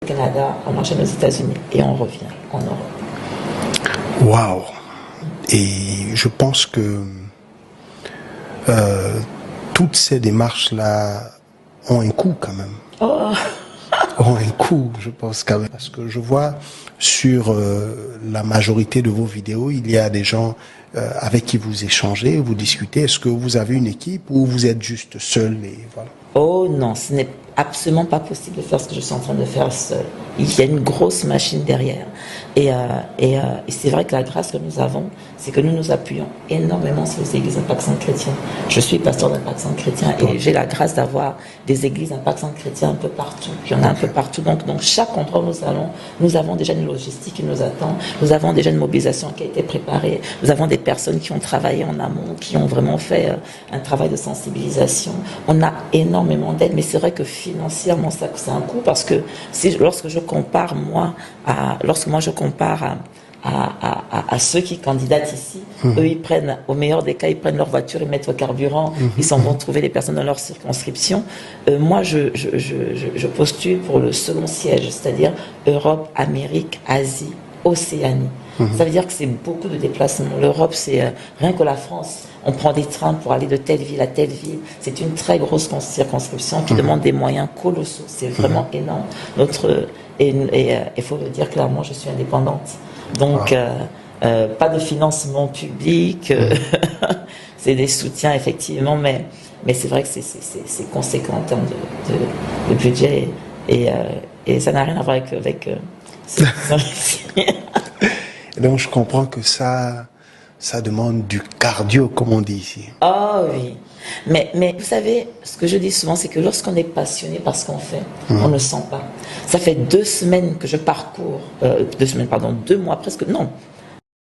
Au Canada, on enchaîne aux États-Unis et on revient en Europe. Waouh! Et je pense que toutes ces démarches-là ont un coût quand même. Oh. Ont un coût, je pense quand même. Parce que je vois sur la majorité de vos vidéos, il y a des gens avec qui vous échangez, vous discutez. Est-ce que vous avez une équipe ou vous êtes juste seul et voilà? Oh non, ce n'est absolument pas possible de faire ce que je suis en train de faire seul. Il y a une grosse machine derrière. Et c'est vrai que la grâce que nous avons, c'est que nous nous appuyons énormément sur les églises Impact Centre Chrétien. Je suis pasteur d'Impact Centre Chrétien et j'ai la grâce d'avoir des églises Impact Centre Chrétien un peu partout. Il y en a un peu partout. Donc chaque endroit où nous allons, nous avons déjà une logistique qui nous attend. Nous avons déjà une mobilisation qui a été préparée. Nous avons des personnes qui ont travaillé en amont, qui ont vraiment fait un travail de sensibilisation. On a énormément d'aide, mais c'est vrai que financièrement, ça c'est un coût parce que lorsque je compare à ceux qui candidatent ici, eux ils prennent, au meilleur des cas, ils prennent leur voiture, ils mettent au carburant, ils s'en vont trouver les personnes dans leur circonscription. Moi je postule pour le second siège, c'est-à-dire Europe, Amérique, Asie, Océanie. Ça veut dire que c'est beaucoup de déplacements. L'Europe, c'est rien que la France. On prend des trains pour aller de telle ville à telle ville. C'est une très grosse circonscription qui demande des moyens colossaux. C'est vraiment énorme. Il faut le dire clairement, je suis indépendante. Donc, pas de financement public. C'est des soutiens, effectivement, mais c'est vrai que c'est conséquent en termes de budget. Et ça n'a rien à voir avec Donc, je comprends que ça demande du cardio, comme on dit ici. Oh oui. Mais vous savez, ce que je dis souvent, c'est que lorsqu'on est passionné par ce qu'on fait, on ne sent pas. Ça fait 2 semaines que je parcours, 2 mois presque, non,